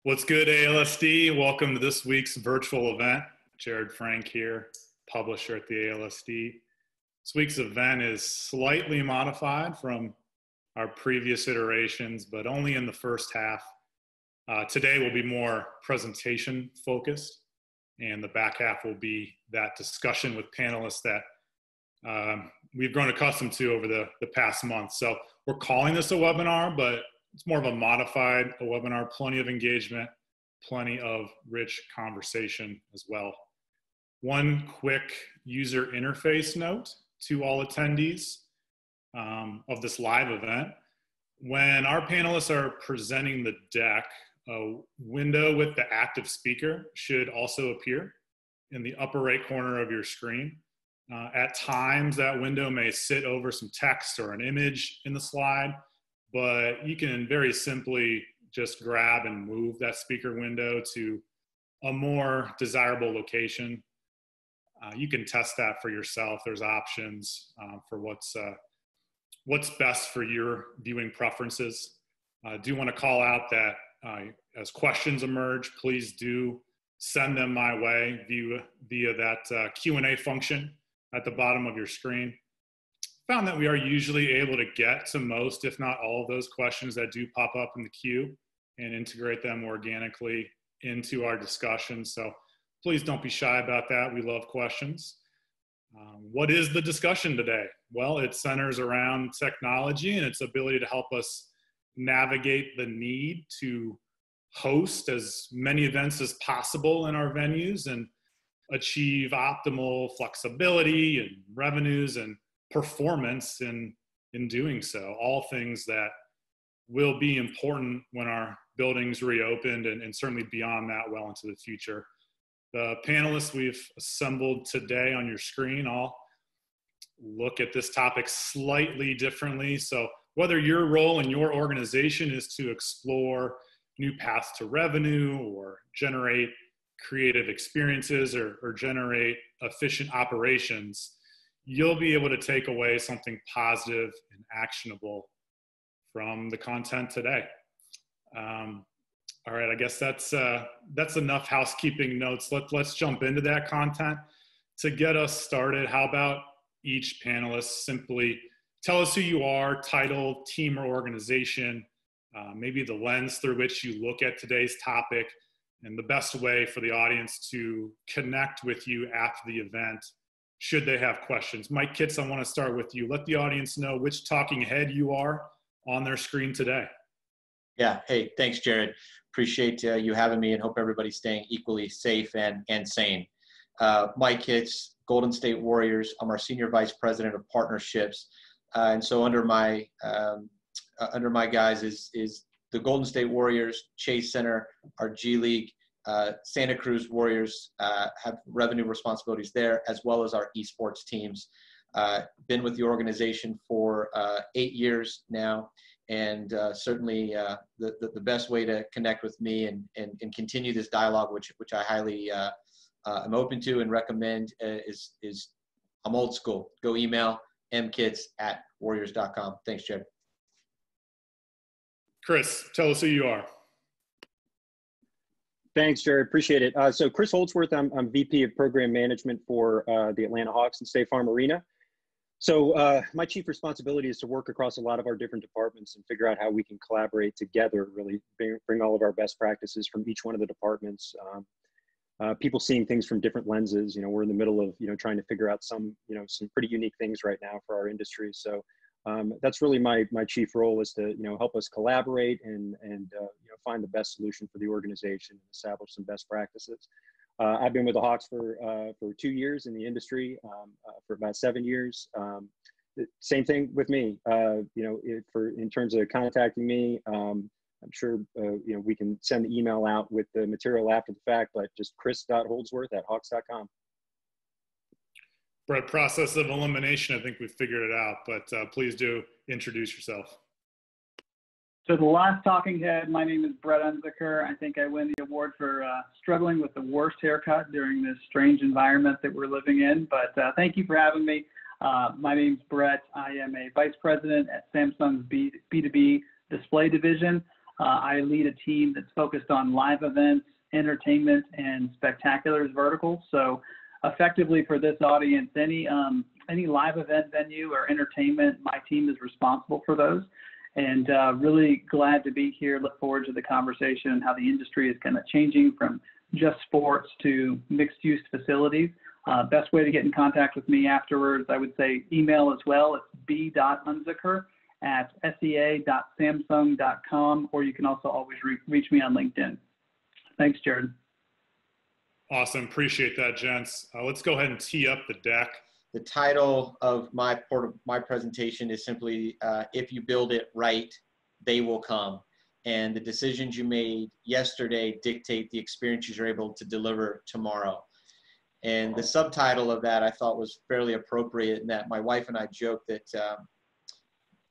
What's good, ALSD? Welcome to this week's virtual event. Jared Frank here, publisher at the ALSD. This week's event is slightly modified from our previous iterations, but only in the first half. Today will be more presentation focused, and the back half will be that discussion with panelists that we've grown accustomed to over the past month. So we're calling this a webinar, but it's more of a modified webinar, plenty of engagement, plenty of rich conversation as well. One quick user interface note to all attendees of this live event. When our panelists are presenting the deck, a window with the active speaker should also appear in the upper right corner of your screen. At times, that window may sit over some text or an image in the slide, but you can very simply just grab and move that speaker window to a more desirable location. You can test that for yourself. There's options for what's best for your viewing preferences. I do want to call out that as questions emerge, please do send them my way via that Q&A function at the bottom of your screen. Found that we are usually able to get to most, if not all of those questions that do pop up in the queue and integrate them organically into our discussion. So please don't be shy about that. We love questions. What is the discussion today? Well, it centers around technology and its ability to help us navigate the need to host as many events as possible in our venues and achieve optimal flexibility and revenues and performance in doing so. All things that will be important when our buildings reopened and certainly beyond that well into the future. The panelists we've assembled today on your screen all look at this topic slightly differently. So whether your role in your organization is to explore new paths to revenue or generate creative experiences or generate efficient operations, you'll be able to take away something positive and actionable from the content today. All right, I guess that's enough housekeeping notes. Let's jump into that content. To get us started, how about each panelist simply tell us who you are, title, team, or organization, maybe the lens through which you look at today's topic, and the best way for the audience to connect with you after the event, should they have questions. Mike Kitts, I want to start with you. Let the audience know which talking head you are on their screen today. Yeah, hey, thanks, Jared. Appreciate you having me and hope everybody's staying equally safe and sane. Mike Kitts, Golden State Warriors. I'm our Senior Vice President of Partnerships. And so under my guys is the Golden State Warriors, Chase Center, our G League, Santa Cruz Warriors have revenue responsibilities there, as well as our esports teams. Been with the organization for 8 years now, and certainly the best way to connect with me and continue this dialogue, which I highly am open to and recommend, is I'm old school. Go email mkits@warriors.com. Thanks, Jared. Chris, tell us who you are. Thanks, Jared. Appreciate it. So Chris Holdsworth, I'm VP of Program Management for the Atlanta Hawks and State Farm Arena. So my chief responsibility is to work across a lot of our different departments and figure out how we can collaborate together, really bring all of our best practices from each one of the departments. People seeing things from different lenses. We're in the middle of, trying to figure out some pretty unique things right now for our industry. So that's really my chief role, is to help us collaborate and find the best solution for the organization and establish some best practices. I've been with the Hawks for 2 years in the industry, for about 7 years. Same thing with me. In terms of contacting me, I'm sure we can send the email out with the material after the fact, but just chris.holdsworth@hawks.com. Brett, process of elimination, I think we've figured it out, but please do introduce yourself. So the last talking head, my name is Brett Unzicker. I think I win the award for struggling with the worst haircut during this strange environment that we're living in, but thank you for having me. My name's Brett. I am a vice president at Samsung's B2B display division. I lead a team that's focused on live events, entertainment, and spectaculars verticals. So effectively for this audience, any live event venue or entertainment, my team is responsible for those. And really glad to be here. Look forward to the conversation and how the industry is kind of changing from just sports to mixed use facilities. Best way to get in contact with me afterwards, I would say email as well. It's b.unzicker@sea.samsung.com, or you can also always reach me on LinkedIn. Thanks, Jared. Awesome. Appreciate that, gents. Let's go ahead and tee up the deck. The title of my presentation is simply, if you build it right, they will come. And the decisions you made yesterday dictate the experiences you're able to deliver tomorrow. And the subtitle of that I thought was fairly appropriate, in that my wife and I joke that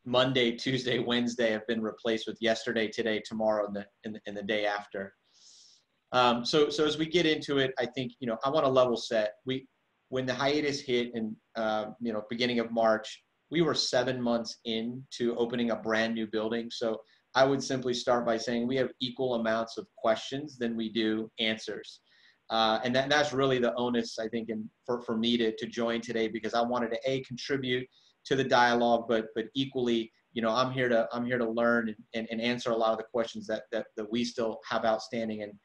Monday, Tuesday, Wednesday have been replaced with yesterday, today, tomorrow, and the day after. So as we get into it, I think, I want to level set. When the hiatus hit in, beginning of March, we were 7 months into opening a brand new building. So I would simply start by saying we have equal amounts of questions than we do answers. And that's really the onus, I think, for me to join today, because I wanted to contribute to the dialogue, but equally, I'm here to learn and answer a lot of the questions that we still have outstanding. And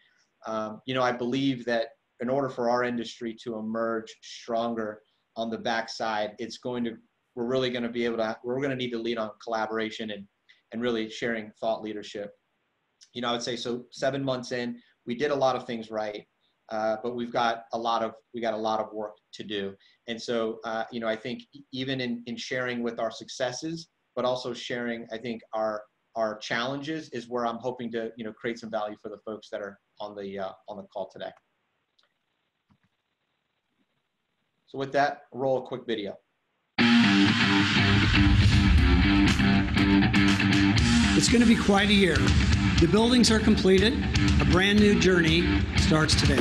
I believe that in order for our industry to emerge stronger on the backside, we're really going to need to lead on collaboration and really sharing thought leadership. I would say, so 7 months in, we did a lot of things right, but we got a lot of work to do. And so, I think even in sharing with our successes, but also sharing, I think, our challenges is where I'm hoping to, create some value for the folks that are on the call today. So with that, roll a quick video. It's going to be quite a year. The buildings are completed. A brand new journey starts today.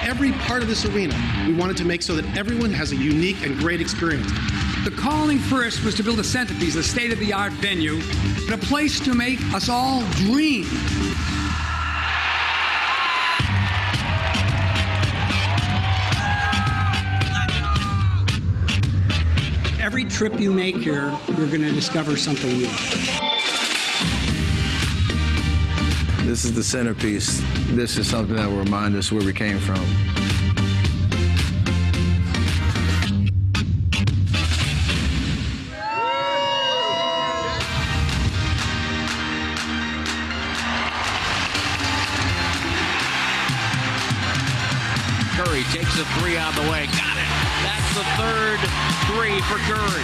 Every part of this arena, we wanted to make so that everyone has a unique and great experience. The calling first was to build a centerpiece, a state-of-the-art venue, and a place to make us all dream. Every trip you make here, you're going to discover something new. This is the centerpiece. This is something that will remind us where we came from. Curry takes a three on the way. Got it. That's the third three for Curry.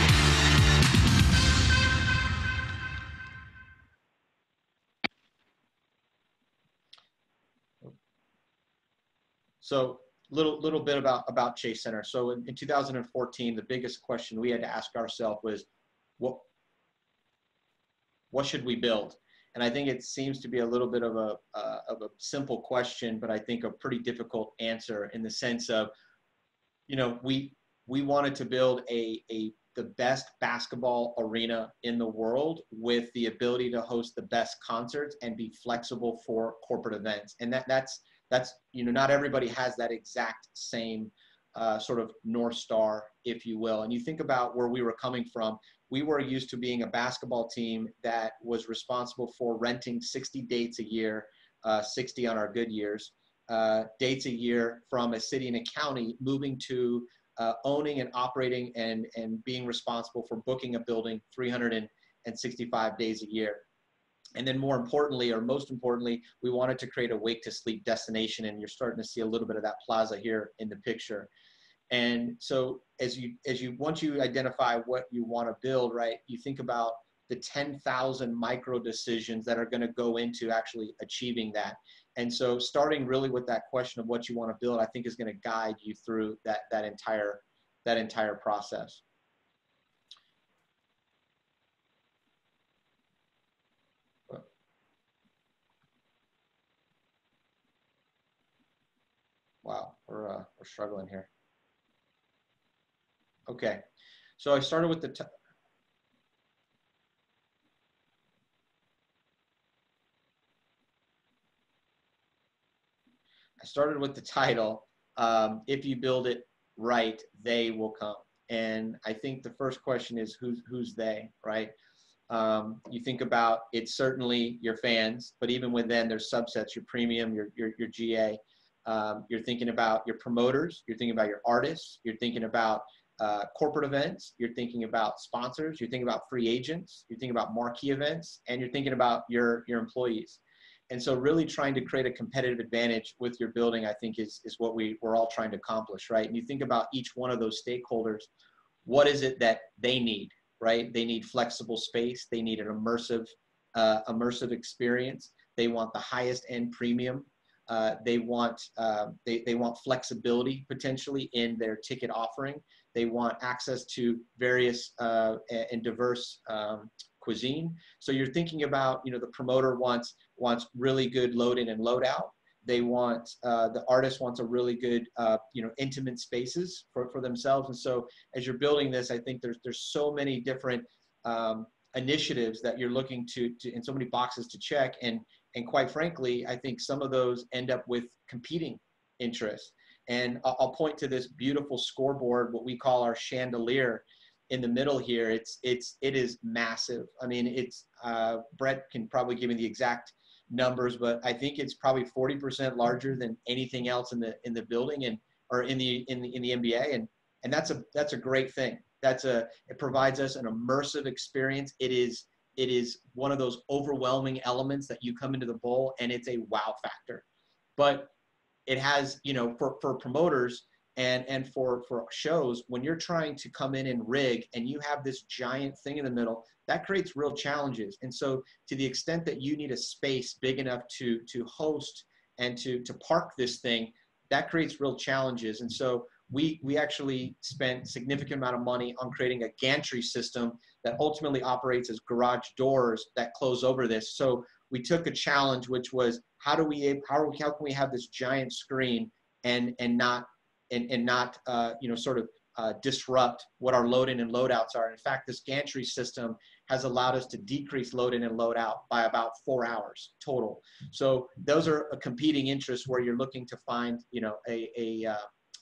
So little bit about Chase Center. So in 2014, the biggest question we had to ask ourselves was, what should we build? And I think it seems to be a little bit of a simple question, but I think a pretty difficult answer, in the sense of, we wanted to build the best basketball arena in the world, with the ability to host the best concerts and be flexible for corporate events. And that's not everybody has that exact same sort of North Star, if you will. And you think about where we were coming from. We were used to being a basketball team that was responsible for renting 60 dates a year, 60 on our good years, dates a year from a city and a county, moving to owning and operating and being responsible for booking a building 365 days a year. And then most importantly, we wanted to create a wake to sleep destination. And you're starting to see a little bit of that plaza here in the picture. And so once you identify what you want to build, right, you think about the 10,000 micro decisions that are going to go into actually achieving that. And so starting really with that question of what you want to build, I think is going to guide you through that entire process. Wow, we're struggling here. Okay, so I started with I started with the title. If you build it right, they will come. And I think the first question is who's they, right? You think about it's certainly your fans, but even within there's subsets, your premium, your GA. You're thinking about your promoters. You're thinking about your artists. You're thinking about corporate events. You're thinking about sponsors. You're thinking about free agents. You're thinking about marquee events, and you're thinking about your employees. And so really trying to create a competitive advantage with your building, I think is what we're all trying to accomplish, right? And you think about each one of those stakeholders, what is it that they need, right? They need flexible space. They need an immersive experience. They want the highest end premium. They want flexibility potentially in their ticket offering. They want access to various and diverse cuisine. So you're thinking about, the promoter wants really good load in and load out. They want, the artist wants a really good, intimate spaces for themselves. And so as you're building this, I think there's so many different initiatives that you're looking to and so many boxes to check. And quite frankly, I think some of those end up with competing interests. And I'll point to this beautiful scoreboard, what we call our chandelier in the middle here. It is massive. I mean, it's Brett can probably give me the exact numbers, but I think it's probably 40% larger than anything else in the building or in the NBA. And that's a great thing. It provides us an immersive experience. It is one of those overwhelming elements that you come into the bowl and it's a wow factor. But it has, for promoters and for shows, when you're trying to come in and rig and you have this giant thing in the middle, that creates real challenges. And so to the extent that you need a space big enough to host and to park this thing, that creates real challenges. And so we actually spent significant amount of money on creating a gantry system that ultimately operates as garage doors that close over this. So we took a challenge, which was how can we have this giant screen and not disrupt what our load in and load outs are. In fact, this gantry system has allowed us to decrease load in and load out by about 4 hours total. So those are a competing interests where you're looking to find,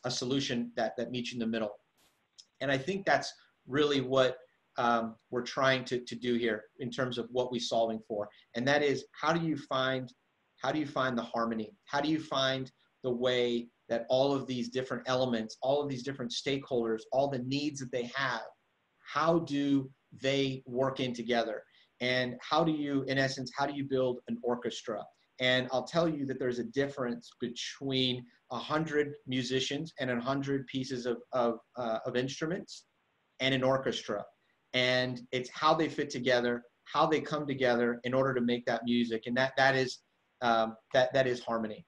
a solution that meets you in the middle. And I think that's really what we're trying to do here in terms of what we're solving for. And that is, how do you find the harmony? How do you find the way that all of these different elements, all of these different stakeholders, all the needs that they have, how do they work in together? And how do you build an orchestra? And I'll tell you that there's a difference between 100 musicians and 100 pieces of instruments and an orchestra. And it's how they fit together, how they come together in order to make that music. And that is harmony.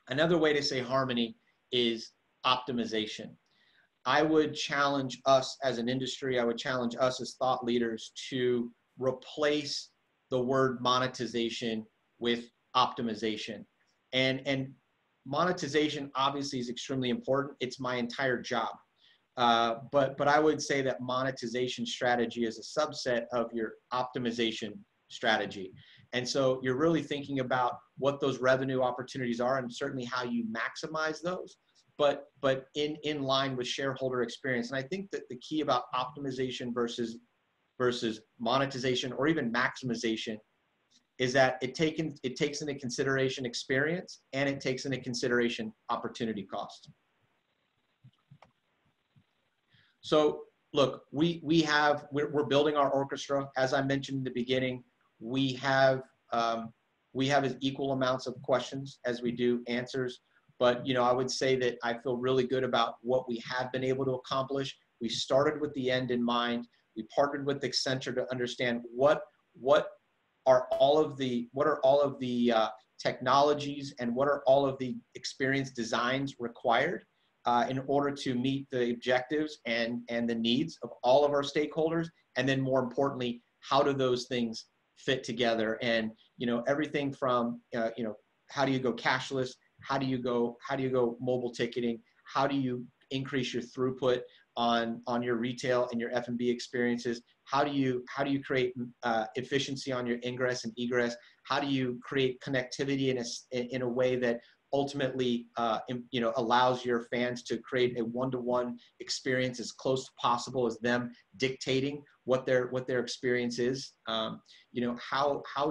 Another way to say harmony is optimization. I would challenge us as an industry, I would challenge us as thought leaders to replace the word monetization with optimization. And monetization obviously is extremely important. It's my entire job. But I would say that monetization strategy is a subset of your optimization strategy. And so you're really thinking about what those revenue opportunities are and certainly how you maximize those, but in line with shareholder experience. And I think that the key about optimization versus monetization or even maximization is that it takes into consideration experience and it takes into consideration opportunity cost. So look, we're building our orchestra. As I mentioned in the beginning, we have as equal amounts of questions as we do answers. But I would say that I feel really good about what we have been able to accomplish. We started with the end in mind. We partnered with Accenture to understand what are all of the technologies and what are all of the experience designs required in order to meet the objectives and the needs of all of our stakeholders. And then more importantly, how do those things fit together? And everything from how do you go cashless? How do you go mobile ticketing? How do you increase your throughput on your retail and your F&B experiences? How do you create efficiency on your ingress and egress? How do you create connectivity in a way that ultimately, allows your fans to create a one-to-one experience as close to possible as them dictating what their experience is. How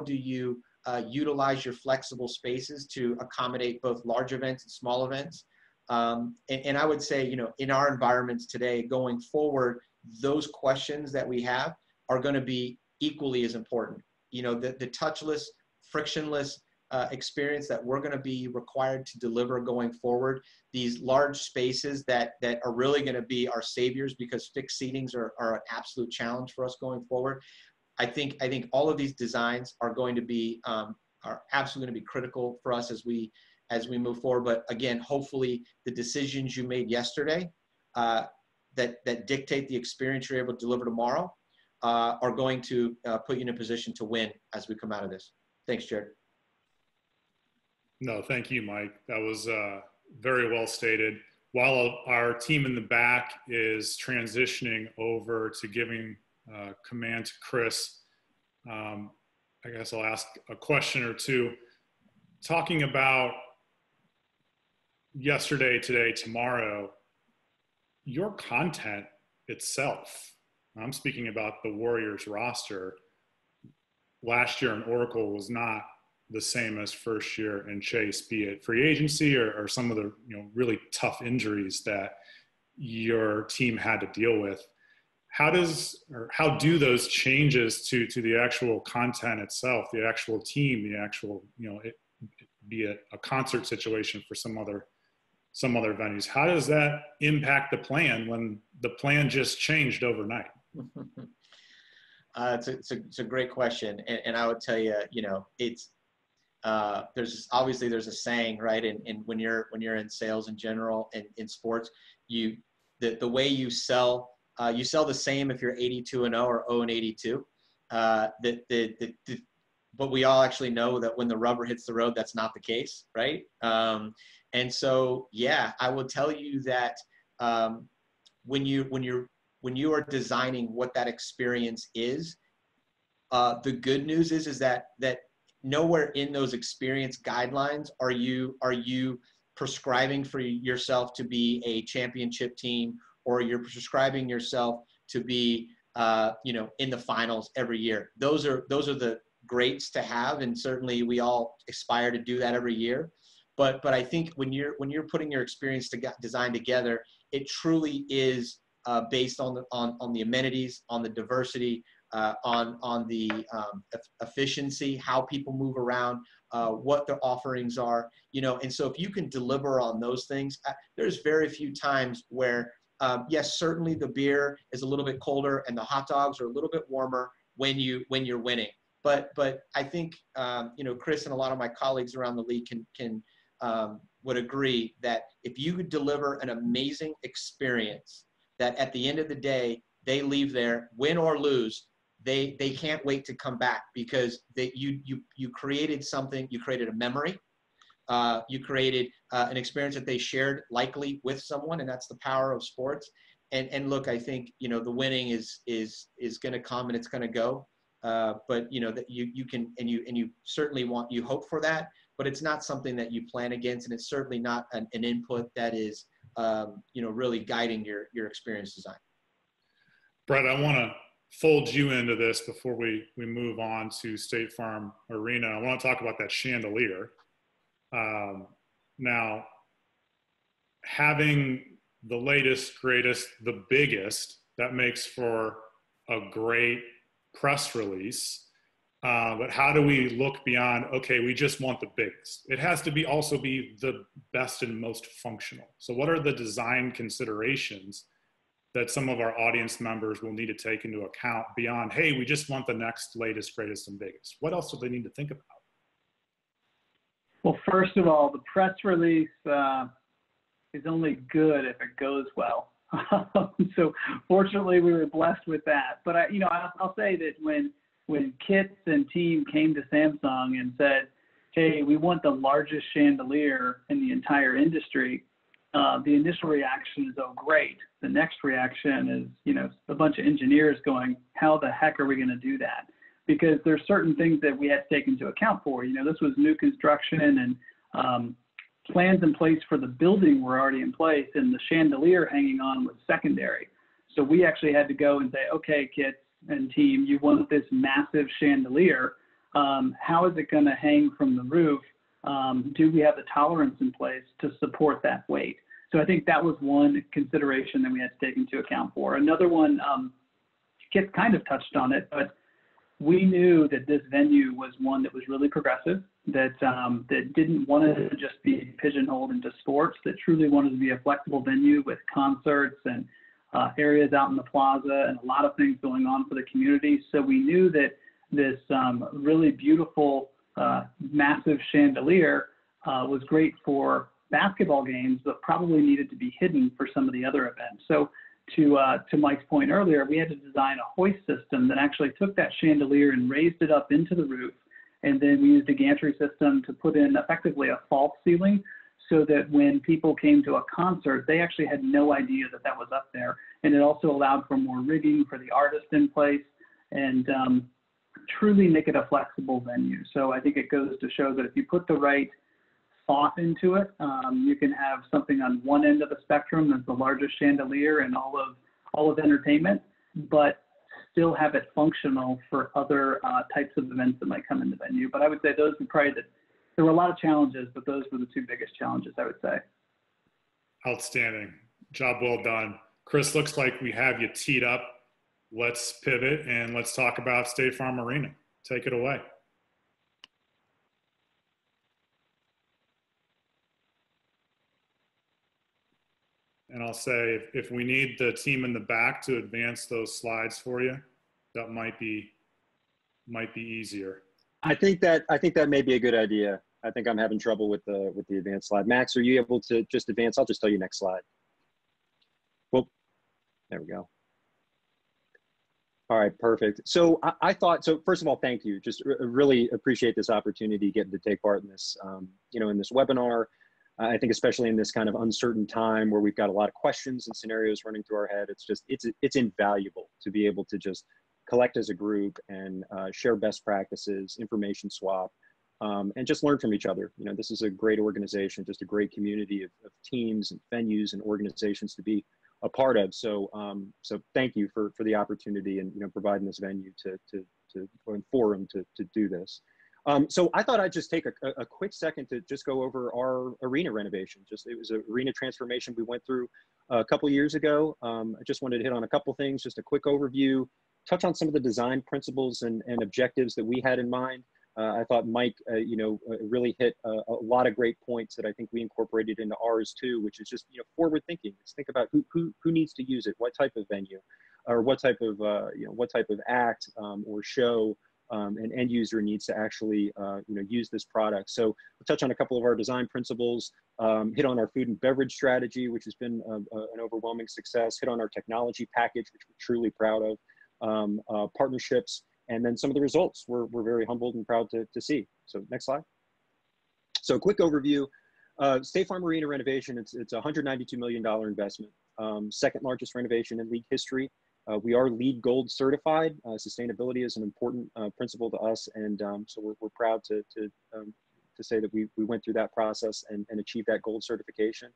do you utilize your flexible spaces to accommodate both large events and small events? And I would say, in our environments today, going forward, those questions that we have are going to be equally as important. The touchless, frictionless experience that we're going to be required to deliver going forward, these large spaces that are really going to be our saviors, because fixed seatings are an absolute challenge for us going forward. I think all of these designs are going to be are absolutely going to be critical for us as we move forward. But again, hopefully the decisions you made yesterday that dictate the experience you're able to deliver tomorrow are going to put you in a position to win as we come out of this. Thanks, Jared. No, thank you, Mike. That was very well stated. While our team in the back is transitioning over to giving command to Chris, I guess I'll ask a question or two. Talking about yesterday, today, tomorrow, your content itself, I'm speaking about the Warriors roster, last year in Oracle was not the same as first year in Chase, be it free agency or some of the really tough injuries that your team had to deal with. How do those changes to the actual content itself, the actual team, the actual be it a concert situation for some other venues, how does that impact the plan when the plan just changed overnight? It's a great question, and I would tell you, it's there's a saying, right? And when you're in sales in general and in sports, the way you sell the same if you're 82-0 or 0-82. But we all actually know that when the rubber hits the road, that's not the case, right? And so, yeah, I will tell you that when you are designing what that experience is, the good news is that nowhere in those experience guidelines are you prescribing for yourself to be a championship team, or you're prescribing yourself to be in the finals every year. Those are the greats to have, and certainly we all aspire to do that every year. But I think when you're putting your experience design together, it truly is based on the amenities, on the diversity, on the efficiency, how people move around, what their offerings are, and so if you can deliver on those things, there's very few times where, yes, certainly the beer is a little bit colder and the hot dogs are a little bit warmer when you're winning. But I think, Chris and a lot of my colleagues around the league can would agree that if you could deliver an amazing experience, that at the end of the day, they leave there, win or lose, they can't wait to come back, because you created something, you created a memory, you created an experience that they shared likely with someone, and that's the power of sports. And look, I think the winning is going to come and it's going to go, but that you can, and you certainly you hope for that, but it's not something that you plan against, and it's certainly not an input that is really guiding your experience design. Brett, I want to fold you into this before we move on to State Farm Arena. I want to talk about that chandelier. Now, having the latest, greatest, the biggest, that makes for a great press release. But how do we look beyond, okay, we just want the biggest? It has to also be the best and most functional. So what are the design considerations that some of our audience members will need to take into account beyond, hey, we just want the next, latest, greatest, and biggest? What else do they need to think about? Well, first of all, the press release is only good if it goes well. So fortunately, we were blessed with that. But I'll say that when Kits and team came to Samsung and said, hey, we want the largest chandelier in the entire industry, the initial reaction is, oh, great. The next reaction is, a bunch of engineers going, how the heck are we going to do that? Because there's certain things that we had to take into account for. This was new construction, and plans in place for the building were already in place, and the chandelier hanging on was secondary. So we actually had to go and say, okay, kids and team, you want this massive chandelier. How is it going to hang from the roof? Do we have the tolerance in place to support that weight? So I think that was one consideration that we had to take into account for. Another one, Kit kind of touched on it, but we knew that this venue was one that was really progressive, that didn't want to just be pigeonholed into sports, that truly wanted to be a flexible venue with concerts and areas out in the plaza and a lot of things going on for the community. So we knew that this really beautiful, massive chandelier was great for basketball games, but probably needed to be hidden for some of the other events. So to Mike's point earlier, we had to design a hoist system that actually took that chandelier and raised it up into the roof. And then we used a gantry system to put in effectively a false ceiling, so that when people came to a concert, they actually had no idea that that was up there. And it also allowed for more rigging for the artist in place, and truly make it a flexible venue. So I think it goes to show that if you put the right thought into it, you can have something on one end of the spectrum that's the largest chandelier in all of entertainment, but still have it functional for other types of events that might come in the venue. But I would say those were probably there were a lot of challenges, but those were the two biggest challenges, I would say. Outstanding. Job well done. Chris, looks like we have you teed up. Let's pivot and let's talk about State Farm Arena. Take it away. And I'll say, if we need the team in the back to advance those slides for you, that might be easier. I think that may be a good idea. I think I'm having trouble with the advanced slide. Max, are you able to just advance? I'll just tell you next slide. Well, there we go. All right, perfect. So I thought, so first of all, thank you. Just really appreciate this opportunity, getting to take part in this, in this webinar. I think especially in this kind of uncertain time where we've got a lot of questions and scenarios running through our head, it's invaluable to be able to just collect as a group and share best practices, information swap, and just learn from each other. This is a great organization, just a great community of teams and venues and organizations to be a part of. So thank you for the opportunity and providing this venue and forum to do this. So I thought I'd just take a quick second to just go over our arena renovation. It was an arena transformation we went through a couple years ago. I just wanted to hit on a couple things, just a quick overview, touch on some of the design principles and objectives that we had in mind. I thought Mike, really hit a lot of great points that I think we incorporated into ours too, which is just, forward thinking. Let's think about who needs to use it, what type of venue, or what type of act or show an end user needs to actually, use this product. So we'll touch on a couple of our design principles, hit on our food and beverage strategy, which has been an overwhelming success, hit on our technology package, which we're truly proud of, partnerships, and then some of the results we're very humbled and proud to see. So next slide. So quick overview, State Farm Arena renovation, it's a $192 million investment, second largest renovation in league history. We are LEED Gold certified. Sustainability is an important principle to us, and so we're proud to say that we went through that process and achieved that gold certification.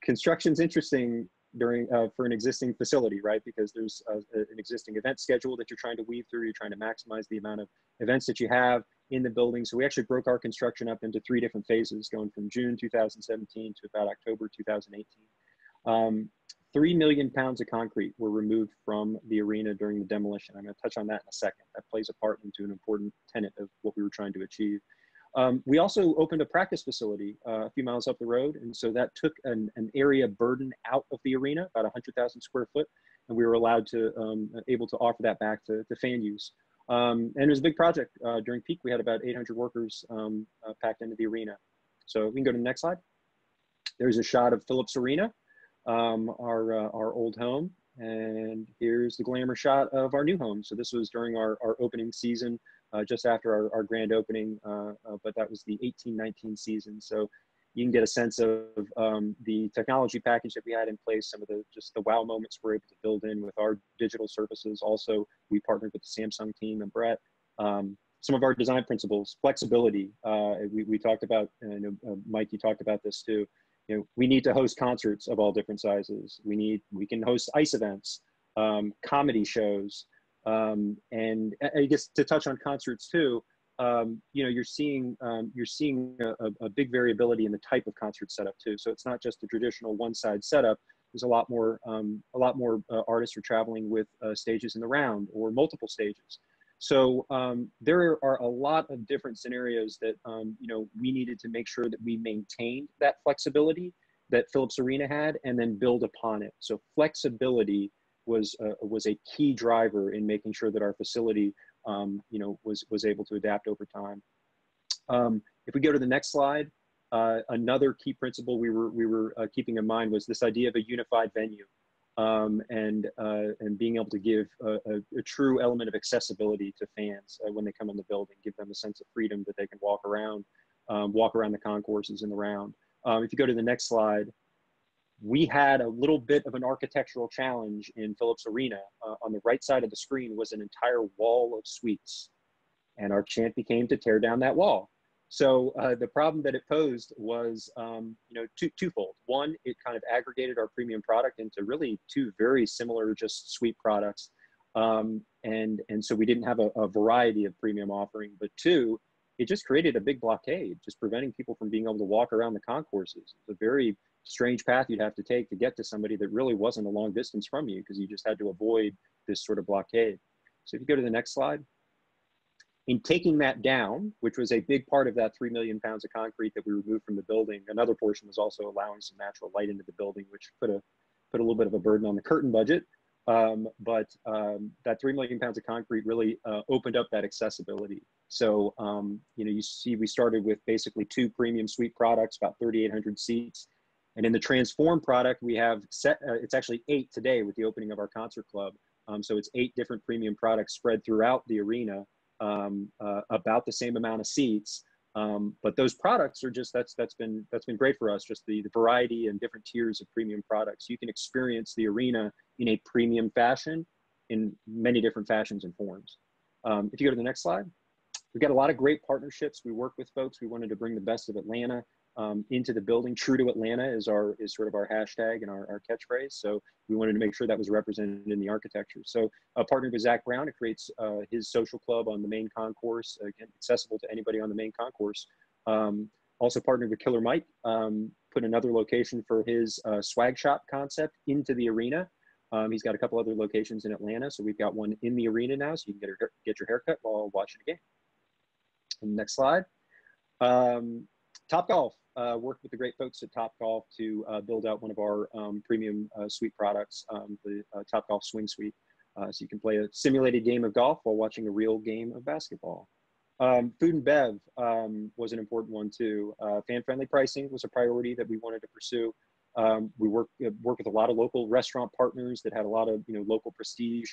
Construction's interesting for an existing facility, right? Because there's an existing event schedule that you're trying to weave through. You're trying to maximize the amount of events that you have in the building. So we actually broke our construction up into 3 different phases, going from June 2017 to about October 2018. 3 million pounds of concrete were removed from the arena during the demolition. I'm going to touch on that in a second. That plays a part into an important tenet of what we were trying to achieve. We also opened a practice facility a few miles up the road, and so that took an area burden out of the arena, about 100,000 square foot, and we were allowed to, able to offer that back to fan use. And it was a big project. During peak, we had about 800 workers packed into the arena. So we can go to the next slide. There's a shot of Phillips Arena, our old home, and here's the glamour shot of our new home. So this was during our opening season, just after our grand opening, but that was the 18-19 season. So you can get a sense of the technology package that we had in place, some of the wow moments we're able to build in with our digital services. Also, we partnered with the Samsung team and Brett. some of our design principles, flexibility. We talked about, Mike, you talked about this too. We need to host concerts of all different sizes. We can host ice events, comedy shows, and I guess to touch on concerts too. You're seeing a big variability in the type of concert setup too. So it's not just the traditional one-side setup. There's a lot more artists are traveling with stages in the round or multiple stages. So there are a lot of different scenarios that we needed to make sure that we maintained that flexibility that Phillips Arena had, and then build upon it. So flexibility was a key driver in making sure that our facility was able to adapt over time. If we go to the next slide, another key principle we were keeping in mind was this idea of a unified venue, and being able to give a true element of accessibility to fans when they come in the building, give them a sense of freedom that they can walk around the concourses and the round. If you go to the next slide, we had a little bit of an architectural challenge in Phillips Arena. On the right side of the screen was an entire wall of suites, and our chant became to tear down that wall. So the problem that it posed was, twofold. One, it kind of aggregated our premium product into really two very similar just suite products, and so we didn't have a variety of premium offering. But two, it just created a big blockade, just preventing people from being able to walk around the concourses. It's a very strange path you'd have to take to get to somebody that really wasn't a long distance from you, because you just had to avoid this sort of blockade. So if you go to the next slide. In taking that down, which was a big part of that 3 million pounds of concrete that we removed from the building, another portion was also allowing some natural light into the building, which put a little bit of a burden on the curtain budget. But that 3 million pounds of concrete really opened up that accessibility. So, you see, we started with basically 2 premium suite products, about 3,800 seats. And in the Transform product, we have it's actually 8 today with the opening of our concert club. So it's 8 different premium products spread throughout the arena, about the same amount of seats. But those products are just, that's been great for us, just the variety and different tiers of premium products. You can experience the arena in a premium fashion in many different fashions and forms. If you go to the next slide, we've got a lot of great partnerships. We work with folks. We wanted to bring the best of Atlanta into the building. True to Atlanta is sort of our hashtag and our catchphrase. So we wanted to make sure that was represented in the architecture. So partnered with Zach Brown, it creates his social club on the main concourse, again, accessible to anybody on the main concourse. Also partnered with Killer Mike, put another location for his swag shop concept into the arena. He's got a couple other locations in Atlanta. So we've got one in the arena now, so you can get your haircut while watching a game. And next slide. Topgolf, worked with the great folks at Topgolf to build out one of our premium suite products, the Topgolf Swing Suite. So you can play a simulated game of golf while watching a real game of basketball. Food and bev was an important one too. Fan-friendly pricing was a priority that we wanted to pursue. We work with a lot of local restaurant partners that had a lot of local prestige.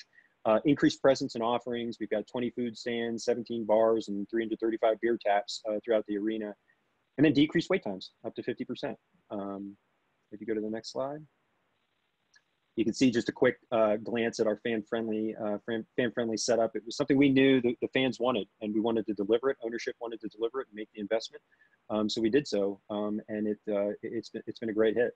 Increased presence and offerings. We've got 20 food stands, 17 bars, and 335 beer taps throughout the arena. And then decreased wait times up to 50%. If you go to the next slide, you can see just a quick glance at our fan-friendly setup. It was something we knew that the fans wanted, and we wanted to deliver it. Ownership wanted to deliver it and make the investment. So we did so, and it's been a great hit.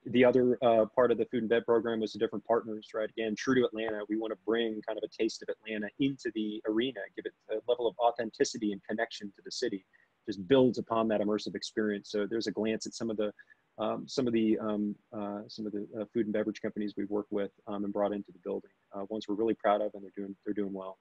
The other part of the food and bev program was the different partners, right? Again, true to Atlanta, we want to bring kind of a taste of Atlanta into the arena, give it a level of authenticity and connection to the city. Just builds upon that immersive experience. So there's a glance at some of the food and beverage companies we've worked with and brought into the building. Ones we're really proud of, and they're doing well.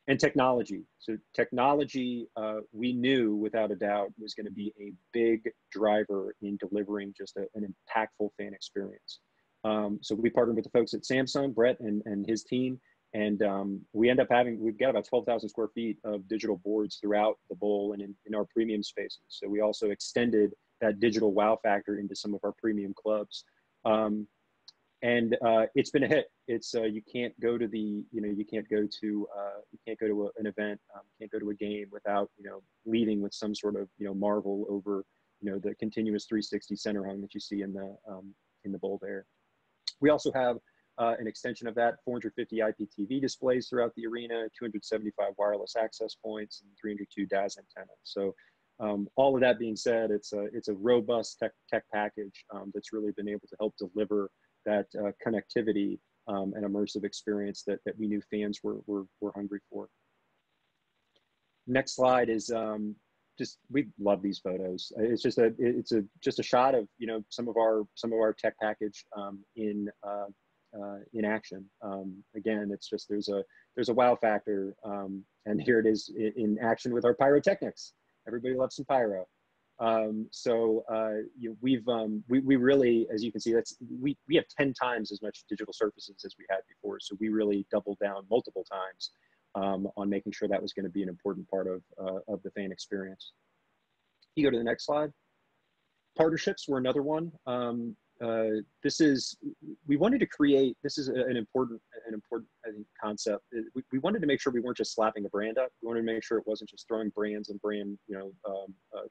And technology. So technology, we knew without a doubt was going to be a big driver in delivering just an impactful fan experience. So we partnered with the folks at Samsung, Brett and his team. And we've got about 12,000 square feet of digital boards throughout the bowl and in our premium spaces. So we also extended that digital wow factor into some of our premium clubs. And it's been a hit. It's you can't go to an event, can't go to a game without leaving with some sort of marvel over the continuous 360 center hung that you see in the bowl there. We also have an extension of that, 450 IPTV displays throughout the arena, 275 wireless access points, and 302 DAS antennas. So all of that being said, it's a robust tech package that's really been able to help deliver that connectivity and immersive experience that we knew fans were hungry for. Next slide is we love these photos. It's just a shot of some of our tech package in action. Again, it's just there's a wow factor, and here it is in action with our pyrotechnics. Everybody loves some pyro. We really, as you can see, we have 10 times as much digital surfaces as we had before. So we really doubled down multiple times on making sure that was going to be an important part of the fan experience. You go to the next slide. Partnerships were another one. We wanted to create, this is an important I think, concept. We wanted to make sure we weren't just slapping a brand up. We wanted to make sure it wasn't just throwing brands and brand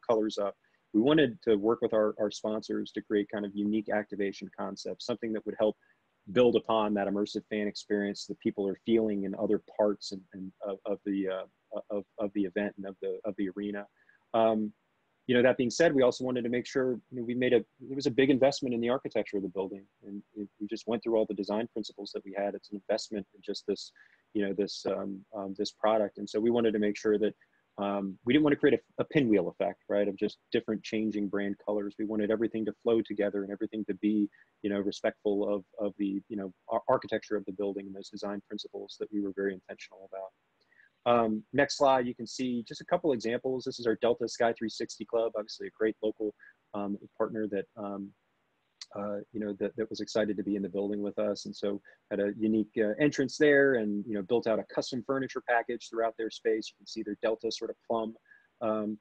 colors up. We wanted to work with our sponsors to create kind of unique activation concepts, something that would help build upon that immersive fan experience that people are feeling in other parts of the event and of the arena. That being said, we also wanted to make sure there was a big investment in the architecture of the building, and we just went through all the design principles that we had. It's an investment in just this, this product, and so we wanted to make sure that we didn't want to create a pinwheel effect, right, of just different changing brand colors. We wanted everything to flow together and everything to be, respectful of the, architecture of the building and those design principles that we were very intentional about. Next slide, you can see just a couple examples. This is our Delta Sky 360 Club, obviously a great local partner that, that was excited to be in the building with us. And so had a unique entrance there and, built out a custom furniture package throughout their space. You can see their Delta sort of plum,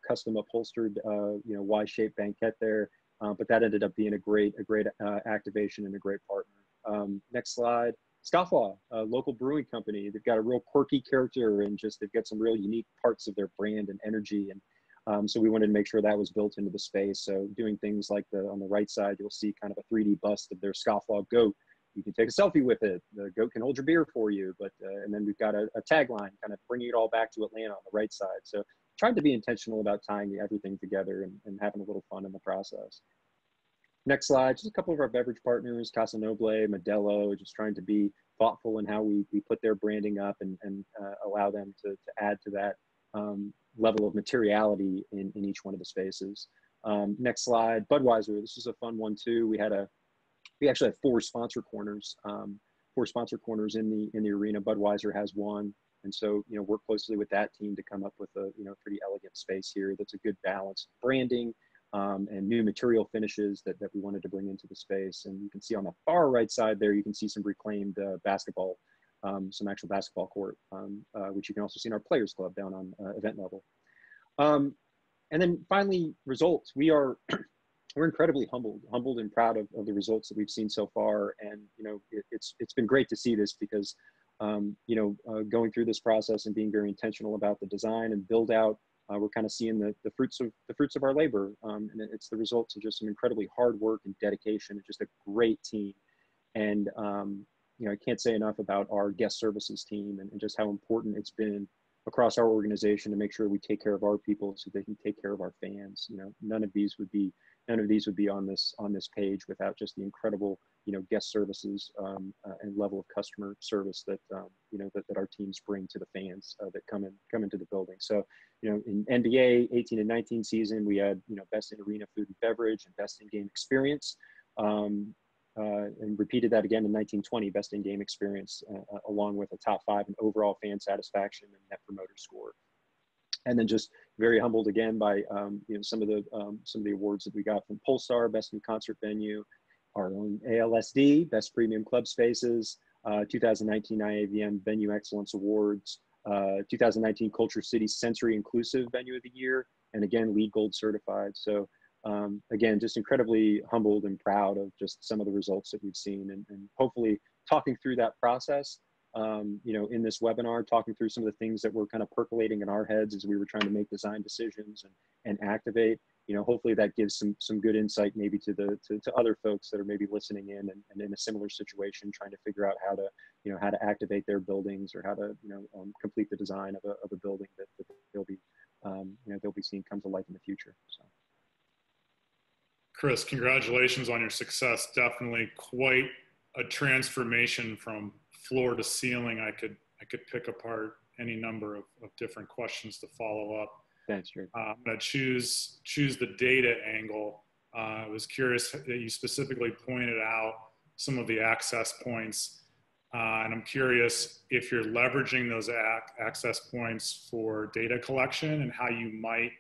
custom upholstered, Y-shaped banquette there. But that ended up being a great activation and a great partner. Next slide. Scofflaw, a local brewing company. They've got a real quirky character and they've got some real unique parts of their brand and energy. And so we wanted to make sure that was built into the space. So doing things like on the right side, you'll see kind of a 3D bust of their Scofflaw goat. You can take a selfie with it. The goat can hold your beer for you. And then we've got a tagline kind of bringing it all back to Atlanta on the right side. So trying to be intentional about tying everything together and having a little fun in the process. Next slide, just a couple of our beverage partners, Casa Noble, Modelo, just trying to be thoughtful in how we put their branding up and allow them to add to that level of materiality in each one of the spaces. Next slide, Budweiser. This is a fun one too. We actually had four sponsor corners in the arena. Budweiser has one. And so, work closely with that team to come up with a, pretty elegant space here. That's a good balance of branding, and new material finishes that we wanted to bring into the space. And you can see on the far right side there, you can see some reclaimed basketball, some actual basketball court, which you can also see in our Players Club down on event level. And then finally, results. We're incredibly humbled and proud of the results that we've seen so far. And, it's been great to see this because, going through this process and being very intentional about the design and build out, we're kind of seeing the fruits of our labor, and it's the results of just some incredibly hard work and dedication and just a great team. And I can't say enough about our guest services team and just how important it's been across our organization to make sure we take care of our people so they can take care of our fans. None of these would be on this page without just the incredible guest services and level of customer service that that our teams bring to the fans that come into the building. So in NBA 18 and 19 season, we had best in arena food and beverage and best in game experience, and repeated that again in 1920, best in game experience, along with a top 5 in overall fan satisfaction and net promoter score. And then just very humbled again by some of the awards that we got from Polestar, best new concert venue, our own ALSD, best premium club spaces, 2019 IAVM Venue Excellence Awards, 2019 Culture City Sensory Inclusive Venue of the Year, and again, LEED Gold certified. So again, just incredibly humbled and proud of just some of the results that we've seen, and hopefully talking through that process, in this webinar, talking through some of the things that were kind of percolating in our heads as we were trying to make design decisions and activate. hopefully that gives some good insight maybe to other folks that are maybe listening in and in a similar situation, trying to figure out how to activate their buildings, or how to complete the design of a building that they'll be seeing come to life in the future. So, Chris, congratulations on your success. Definitely quite a transformation from floor to ceiling. I could pick apart any number of different questions to follow up. Thanks, Jared. I'm going to choose the data angle. I was curious that you specifically pointed out some of the access points, and I'm curious if you're leveraging those access points for data collection, and how you might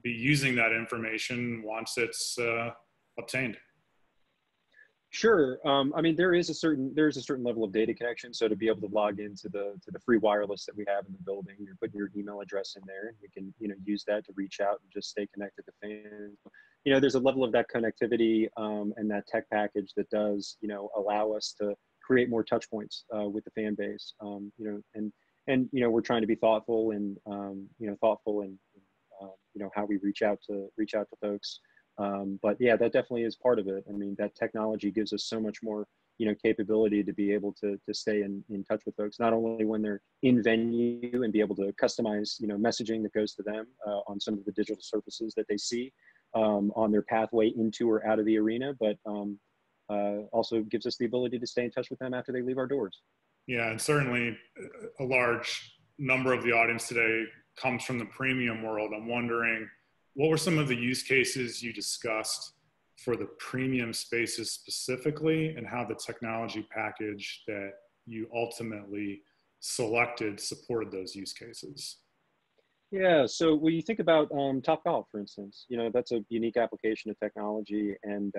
be using that information once it's obtained. Sure. I mean, there is a certain level of data connection. So to be able to log into the free wireless that we have in the building, you're putting your email address in there, and we can use that to reach out and just stay connected to fans. There's a level of that connectivity and that tech package that does allow us to create more touch points with the fan base. And we're trying to be thoughtful and how we reach out to folks. But yeah, that definitely is part of it. I mean, that technology gives us so much more, capability to be able to stay in touch with folks, not only when they're in venue and be able to customize, messaging that goes to them on some of the digital surfaces that they see on their pathway into or out of the arena, but also gives us the ability to stay in touch with them after they leave our doors. Yeah, and certainly a large number of the audience today comes from the premium world. I'm wondering, what were some of the use cases you discussed for the premium spaces specifically, and how the technology package that you ultimately selected supported those use cases? Yeah, so when you think about Topgolf, for instance, that's a unique application of technology, and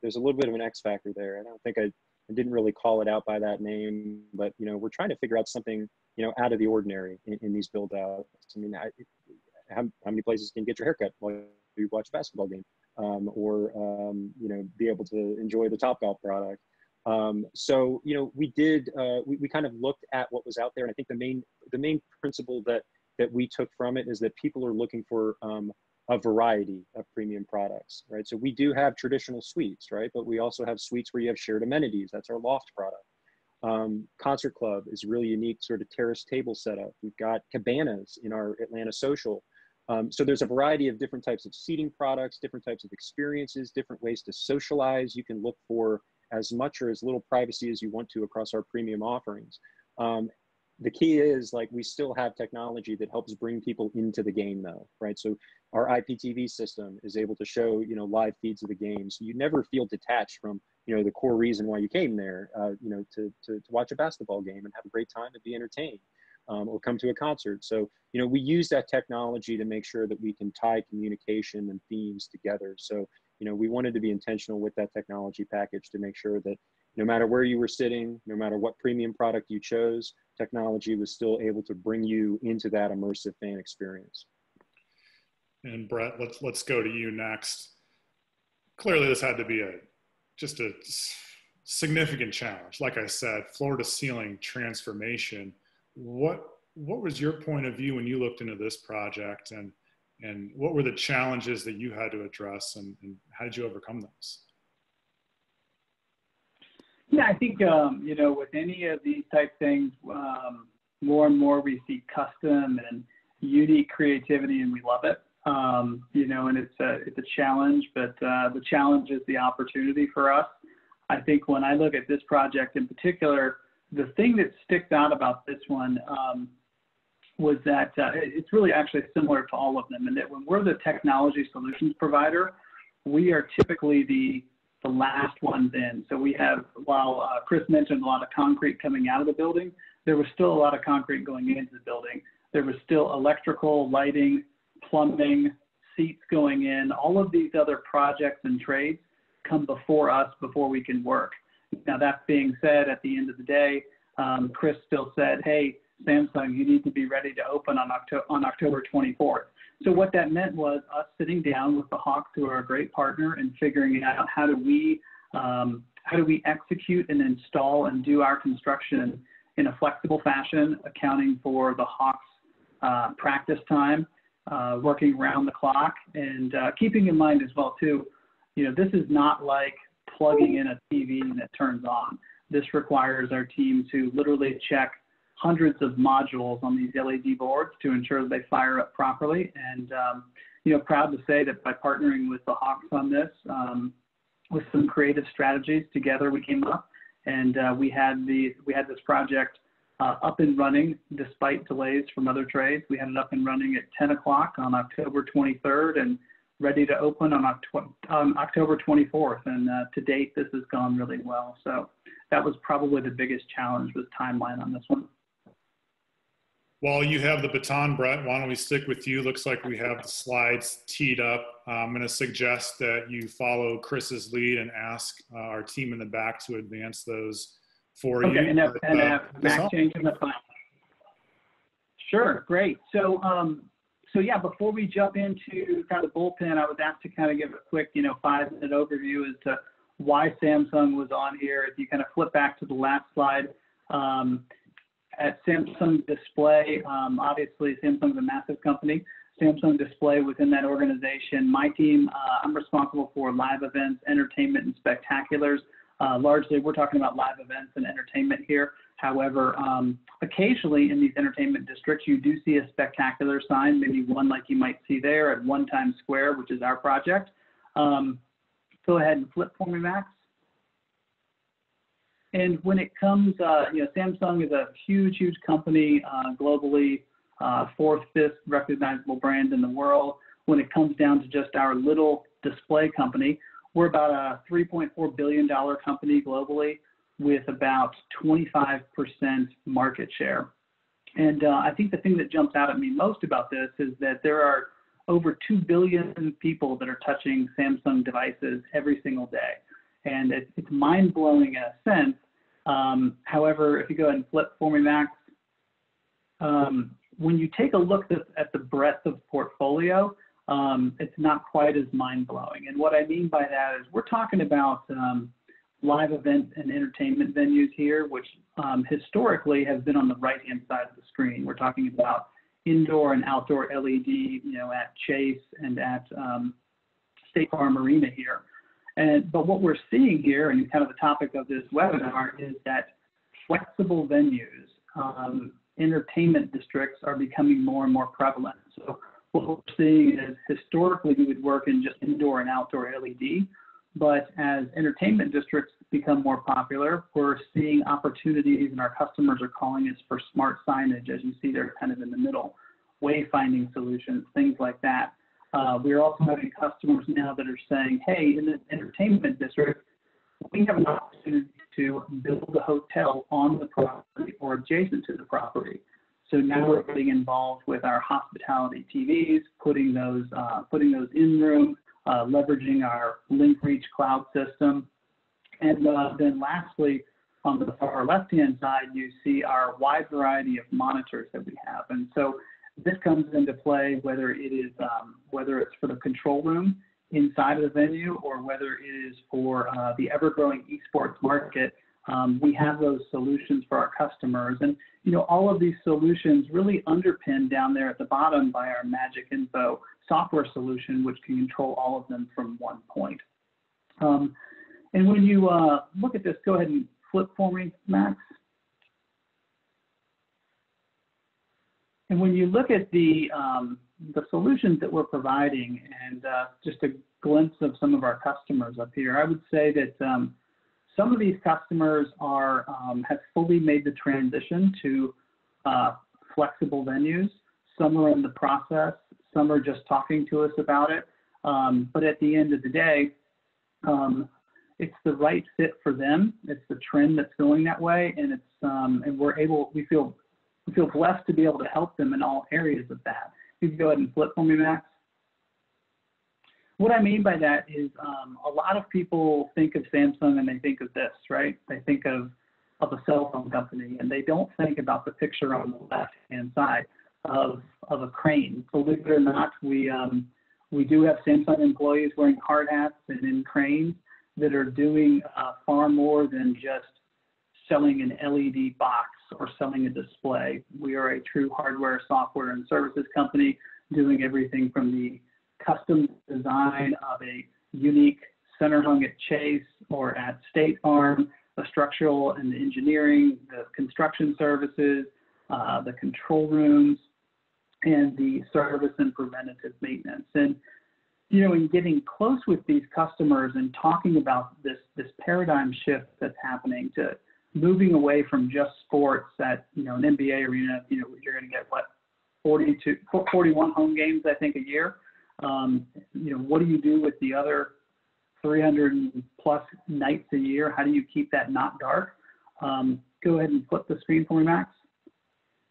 there's a little bit of an X factor there. I don't think I didn't really call it out by that name, but we're trying to figure out something out of the ordinary in these build outs. I mean, how many places can you get your haircut while you watch a basketball game, or be able to enjoy the Topgolf product. So we kind of looked at what was out there, and I think the main principle that we took from it is that people are looking for a variety of premium products, right? So we do have traditional suites, right? But we also have suites where you have shared amenities. That's our loft product. Concert Club is really unique, sort of terrace table setup. We've got cabanas in our Atlanta Social. So there's a variety of different types of seating products, different types of experiences, different ways to socialize. You can look for as much or as little privacy as you want to across our premium offerings. The key is, we still have technology that helps bring people into the game though, right? So our IPTV system is able to show, live feeds of the game. So you never feel detached from, the core reason why you came there, to watch a basketball game and have a great time and be entertained. Or come to a concert. So, we use that technology to make sure that we can tie communication and themes together. So, we wanted to be intentional with that technology package to make sure that no matter where you were sitting, no matter what premium product you chose, technology was still able to bring you into that immersive fan experience. And Brett, let's go to you next. Clearly, this had to be just a significant challenge. Like I said, floor to ceiling transformation. What was your point of view when you looked into this project, and what were the challenges that you had to address, and how did you overcome those? Yeah, I think, with any of these type things, more and more we see custom and unique creativity, and we love it. And it's a challenge, but the challenge is the opportunity for us. I think when I look at this project in particular, the thing that sticks out about this one was that it's really actually similar to all of them, and that when we're the technology solutions provider, we are typically the last ones in. So we have, while Chris mentioned a lot of concrete coming out of the building, there was still a lot of concrete going into the building. There was still electrical, lighting, plumbing, seats going in. All of these other projects and trades come before us before we can work. Now, that being said, at the end of the day, Chris still said, hey, Samsung, you need to be ready to open on October 24th. So what that meant was us sitting down with the Hawks, who are a great partner, and figuring out how do we execute and install and do our construction in a flexible fashion, accounting for the Hawks practice time, working around the clock, and keeping in mind as well too, this is not like plugging in a TV that turns on. This requires our team to literally check hundreds of modules on these LED boards to ensure that they fire up properly. And, proud to say that by partnering with the Hawks on this, with some creative strategies together, we came up and we had this project up and running despite delays from other trades. We had it up and running at 10 o'clock on October 23rd and ready to open on October 24th. And to date, this has gone really well. So that was probably the biggest challenge, was timeline on this one. While you have the baton, Brett, why don't we stick with you? Looks like we have the slides teed up. I'm going to suggest that you follow Chris's lead and ask our team in the back to advance those for you. Okay, and Max change in the file. Sure, great. So yeah, before we jump into kind of the bullpen, I was asked to kind of give a quick, 5-minute overview as to why Samsung was on here. If you kind of flip back to the last slide, at Samsung Display, obviously Samsung's a massive company. Samsung Display within that organization, my team, I'm responsible for live events, entertainment, and spectaculars. Largely, we're talking about live events and entertainment here. However, occasionally in these entertainment districts, you do see a spectacular sign, maybe one like you might see there at One Times Square, which is our project. Go ahead and flip for me, Max. And when it comes, Samsung is a huge, huge company globally, 4th, 5th recognizable brand in the world. When it comes down to just our little display company, we're about a $3.4 billion company globally with about 25% market share. And I think the thing that jumps out at me most about this is that there are over 2 billion people that are touching Samsung devices every single day. And it's mind-blowing in a sense. However, if you go ahead and flip for me, Max, when you take a look at the breadth of portfolio, it's not quite as mind-blowing. And what I mean by that is we're talking about live event and entertainment venues here, which historically have been on the right-hand side of the screen. We're talking about indoor and outdoor LED, at Chase and at State Farm Arena here. But what we're seeing here, and kind of the topic of this webinar, is that flexible venues, entertainment districts are becoming more and more prevalent. So what we're seeing is historically we would work in just indoor and outdoor LED, but as entertainment districts become more popular, we're seeing opportunities, and our customers are calling us for smart signage, as you see there kind of in the middle, wayfinding solutions, things like that. We're also having customers now that are saying, hey, in this entertainment district, we have an opportunity to build a hotel on the property or adjacent to the property. So now we're getting involved with our hospitality TVs, putting those in room, leveraging our LinkReach cloud system. And then lastly, on the far left-hand side, you see our wide variety of monitors that we have. And so this comes into play whether it's for the control room inside of the venue or whether it is for the ever-growing esports market. We have those solutions for our customers. And, all of these solutions really underpinned down there at the bottom by our Magic Info software solution, which can control all of them from one point. And when you look at this, go ahead and flip for me, Max. And when you look at the solutions that we're providing, and just a glimpse of some of our customers up here, I would say that some of these customers have fully made the transition to flexible venues. Some are in the process. Some are just talking to us about it. But at the end of the day, it's the right fit for them. It's the trend that's going that way, and we feel blessed to be able to help them in all areas of that. You can go ahead and flip for me, Max. What I mean by that is a lot of people think of Samsung and they think of this, right? They think of a cell phone company, and they don't think about the picture on the left-hand side of a crane. Believe it or not, we do have Samsung employees wearing hard hats and in cranes that are doing far more than just selling an LED box or selling a display. We are a true hardware, software, and services company doing everything from the custom design of a unique center hung at Chase or at State Farm, the structural and the engineering, the construction services, the control rooms, and the service and preventative maintenance. And, you know, in getting close with these customers and talking about this paradigm shift that's happening to moving away from just sports at, you know, an NBA arena, you know, you're going to get, 41 home games, I think, a year. You know, what do you do with the other 300 plus nights a year? How do you keep that not dark? Go ahead and flip the screen for me, Max.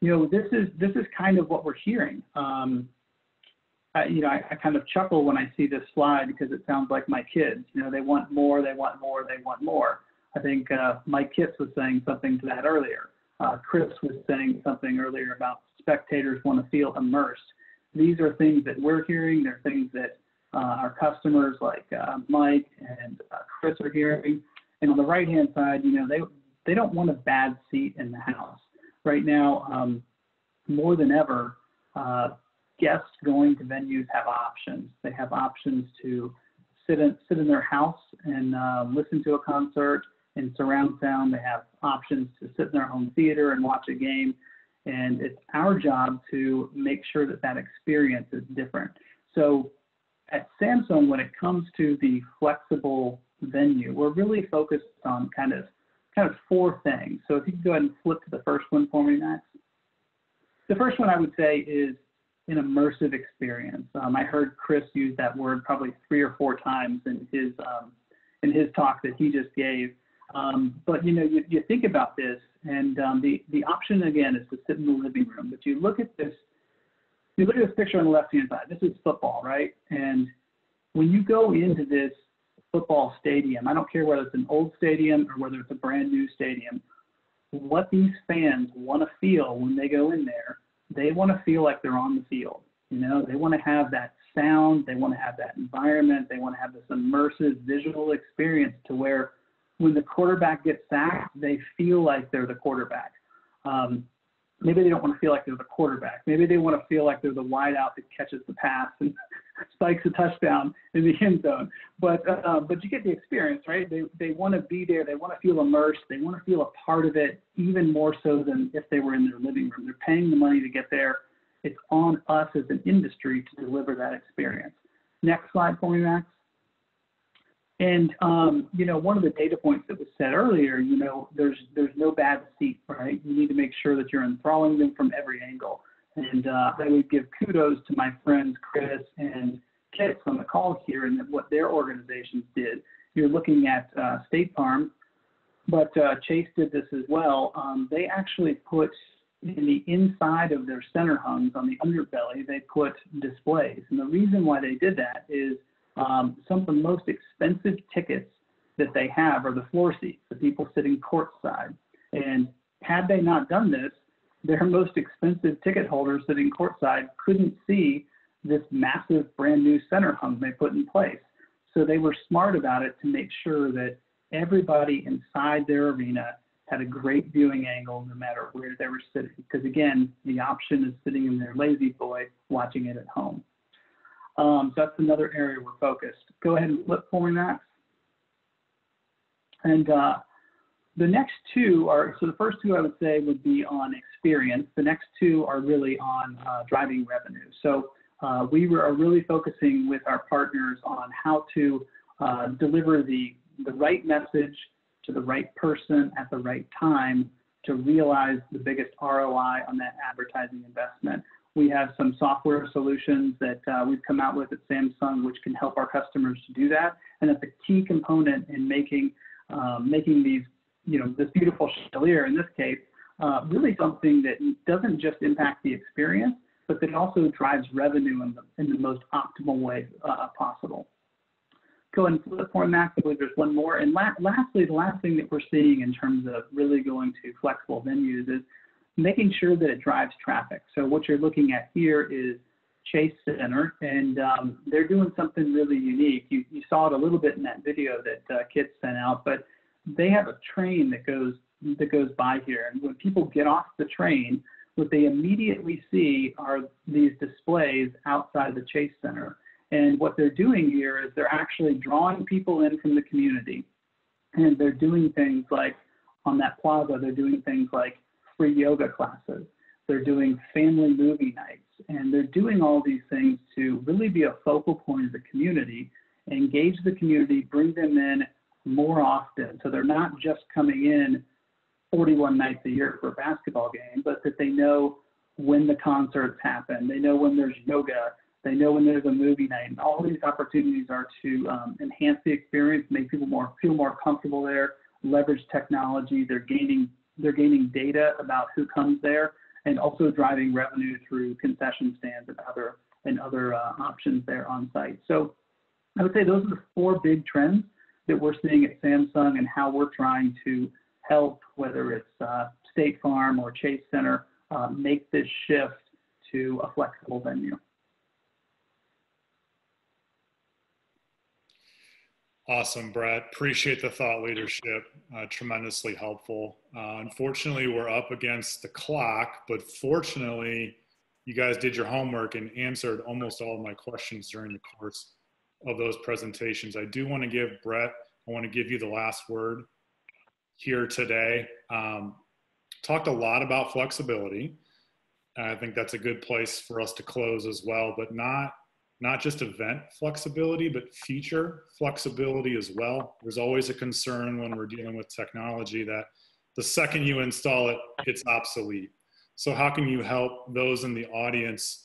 You know, this is kind of what we're hearing. You know, I kind of chuckle when I see this slide because it sounds like my kids. You know, they want more, they want more, they want more. I think Mike Kitts was saying something to that earlier. Chris was saying something earlier about spectators want to feel immersed. These are things that we're hearing. They're things that our customers like Mike and Chris are hearing. And on the right-hand side, you know, they don't want a bad seat in the house. Right now, more than ever, guests going to venues have options. They have options to sit in their house and listen to a concert in surround sound. They have options to sit in their home theater and watch a game. And it's our job to make sure that that experience is different. So at Samsung, when it comes to the flexible venue, we're really focused on kind of four things. So if you could go ahead and flip to the first one for me, Max. The first one I would say is an immersive experience. I heard Chris use that word probably 3 or 4 times in his talk that he just gave. But you know, you think about this, and the option again is to sit in the living room. But you look at this picture on the left-hand side. This is football, right? And when you go into this football stadium, I don't care whether it's an old stadium or whether it's a brand new stadium, what these fans want to feel when they go in there, they want to feel like they're on the field. You know, they want to have that sound, they want to have that environment, they want to have this immersive visual experience to where when the quarterback gets sacked, they feel like they're the quarterback. Maybe they don't want to feel like they're the quarterback. Maybe they want to feel like they're the wideout that catches the pass and spikes a touchdown in the end zone. But you get the experience, right? They want to be there. They want to feel immersed. They want to feel a part of it, even more so than if they were in their living room. They're paying the money to get there. It's on us as an industry to deliver that experience. Next slide for me, Max. And, you know, one of the data points that was said earlier, you know, there's no bad seat, right? You need to make sure that you're enthralling them from every angle. And I would give kudos to my friends Chris and Kitts on the call here and what their organizations did. You're looking at State Farm, but Chase did this as well. They actually put in the inside of their center hungs on the underbelly, they put displays. And the reason why they did that is some of the most expensive tickets that they have are the floor seats, the people sitting courtside. And had they not done this, their most expensive ticket holders sitting courtside couldn't see this massive brand new center hung they put in place. So they were smart about it to make sure that everybody inside their arena had a great viewing angle no matter where they were sitting. Because again, the option is sitting in their lazy boy watching it at home. So that's another area we're focused. Go ahead and flip for me, Max. And the next two are, so the first two I would say would be on experience. The next two are really on driving revenue. So we are really focusing with our partners on how to deliver the right message to the right person at the right time to realize the biggest ROI on that advertising investment. We have some software solutions that we've come out with at Samsung, which can help our customers to do that. And that's a key component in making these, you know, this beautiful chandelier in this case, really something that doesn't just impact the experience, but that also drives revenue in the most optimal way possible. Go ahead and flip for Max. I believe there's one more. And lastly, the last thing that we're seeing in terms of really going to flexible venues is making sure that it drives traffic. So what you're looking at here is Chase Center, and they're doing something really unique. You saw it a little bit in that video that Kitts sent out, but they have a train that goes by here. And when people get off the train, what they immediately see are these displays outside the Chase Center. And what they're doing here is they're actually drawing people in from the community. And they're doing things like, on that plaza, they're doing things like free yoga classes. They're doing family movie nights. And they're doing all these things to really be a focal point of the community, engage the community, bring them in more often. So they're not just coming in 41 nights a year for a basketball game, but that they know when the concerts happen. They know when there's yoga. They know when there's a movie night. And all these opportunities are to enhance the experience, make people feel more comfortable there, leverage technology. They're gaining data about who comes there, and also driving revenue through concession stands and other options there on site. So I would say those are the 4 big trends that we're seeing at Samsung, and how we're trying to help, whether it's State Farm or Chase Center, make this shift to a flexible venue. Awesome, Brett. Appreciate the thought leadership. Tremendously helpful. Unfortunately, we're up against the clock, but fortunately, you guys did your homework and answered almost all of my questions during the course of those presentations. I do want to give Brett, I want to give you the last word here today. Talked a lot about flexibility. I think that's a good place for us to close as well, but not just event flexibility, but feature flexibility as well. There's always a concern when we're dealing with technology that the second you install it, it's obsolete. So how can you help those in the audience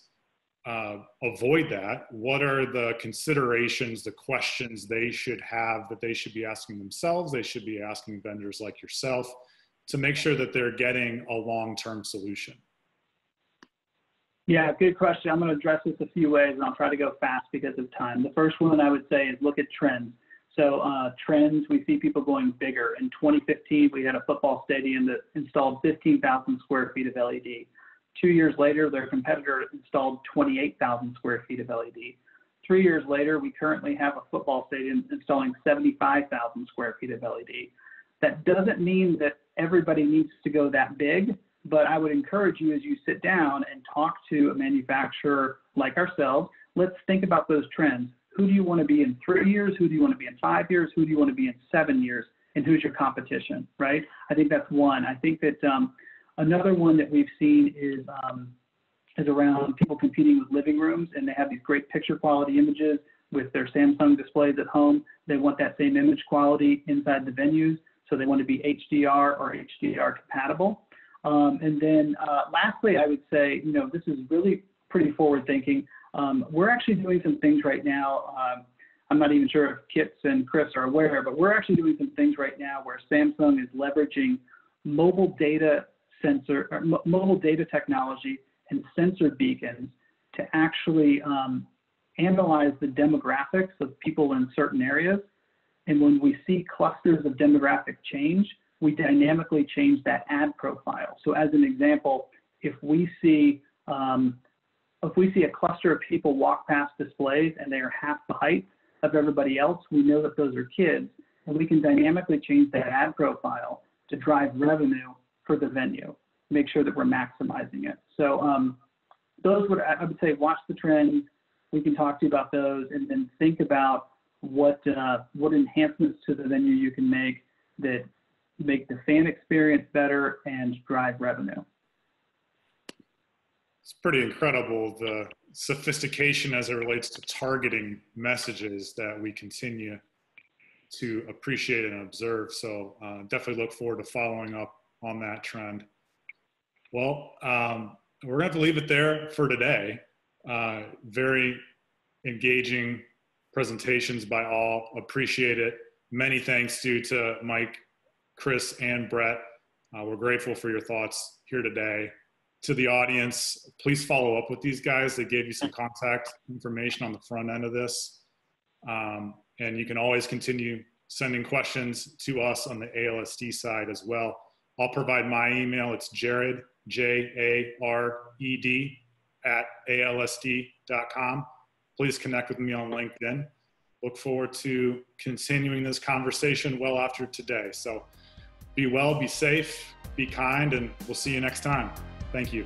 avoid that? What are the considerations, the questions they should have, that they should be asking themselves, they should be asking vendors like yourself, to make sure that they're getting a long-term solution? Yeah, good question. I'm going to address this a few ways, and I'll try to go fast because of time. The first one I would say is look at trends. So trends, we see people going bigger. In 2015, we had a football stadium that installed 15,000 square feet of LED. 2 years later, their competitor installed 28,000 square feet of LED. 3 years later, we currently have a football stadium installing 75,000 square feet of LED. That doesn't mean that everybody needs to go that big, but I would encourage you, as you sit down and talk to a manufacturer like ourselves, let's think about those trends. Who do you want to be in 3 years? Who do you want to be in 5 years? Who do you want to be in 7 years? And who's your competition, right? I think that's one. I think that another one that we've seen is around people competing with living rooms, and they have these great picture quality images with their Samsung displays at home. They want that same image quality inside the venues, so they want to be HDR or HDR compatible. And then lastly, I would say, this is really pretty forward thinking. We're actually doing some things right now. I'm not even sure if Kits and Chris are aware, but we're actually doing some things right now where Samsung is leveraging mobile data technology and sensor beacons to actually analyze the demographics of people in certain areas. And when we see clusters of demographic change, we dynamically change that ad profile. So as an example, if we see a cluster of people walk past displays and they are half the height of everybody else, we know that those are kids, and we can dynamically change that ad profile to drive revenue for the venue, make sure that we're maximizing it. So I would say watch the trends. We can talk to you about those, and then think about what enhancements to the venue you can make that make the fan experience better and drive revenue. It's pretty incredible, the sophistication as it relates to targeting messages that we continue to appreciate and observe. So definitely look forward to following up on that trend. Well, we're going to have to leave it there for today. Very engaging presentations by all. Appreciate it. Many thanks to Mike, Chris, and Brett. We're grateful for your thoughts here today. To the audience, please follow up with these guys. They gave you some contact information on the front end of this. And you can always continue sending questions to us on the ALSD side as well. I'll provide my email. It's Jared, Jared, @alsd.com. Please connect with me on LinkedIn. Look forward to continuing this conversation well after today. So be well, be safe, be kind, and we'll see you next time. Thank you.